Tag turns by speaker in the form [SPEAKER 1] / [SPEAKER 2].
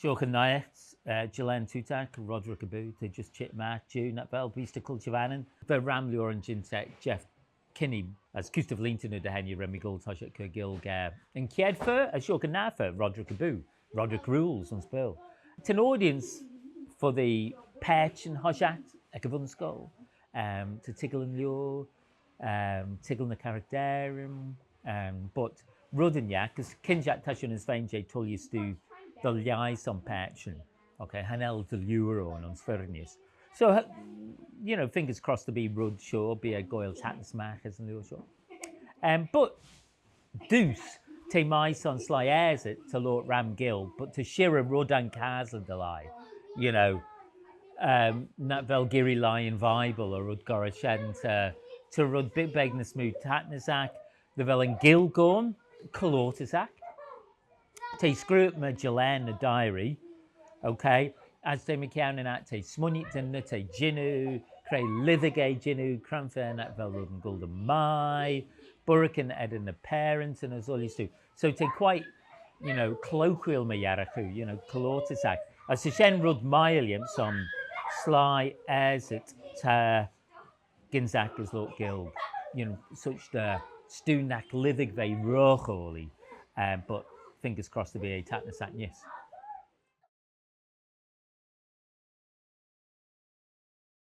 [SPEAKER 1] Seocha Niacht, Jeelane Tootagh, Rodrick Aboo, to just chit mat, June, that bell, beast of Culture Vannin. The Ramley Orange Insect, Jeff Kinney, as Gustav Linton of the Henry Remy Goldtosh at Kirgilga. And Kiedfer, as Seocha Nafa, Rodrick Aboo, Rodrick Rules on Spill. It's an audience for the patch and hoshat, Ekavunsko, to tickle and lure, tickle the character, but Rudinyak, because Kinjak Tashun is Vain J. Tullius do the lies on patchen, okay, Hanel the lure on Sfernius. So, you know, fingers crossed to be Rud, sure, be a Goyle Tatnsmach as an lure, sure. But Deuce, te mice on sly airs it to Lord Ram Gill, but to Shira Rud and Castle Delay, you know, Nat Velgiri Lion Bible or Rud Gorashen to Rud Big Begna Smooth Tatnazak, the Velen Gilgorn, Kalortazak. Te screw up my Jeelane a diary, okay, as they make out in that te Smunit te Jinu, Cray Lithergay Jinu, Cranfair Nat Velrud and Golden Mai, Burrican Ed and the parents, and as all used to. So te quite, you know, colloquial me Yaraku, you know, Kalortazak. As the Shen Rud Mylium, some sly as it to Ginzak as Lord Guild, you know, such the Stunak Lithig ve Rocholi, but fingers crossed to be a Tatnasak, yes.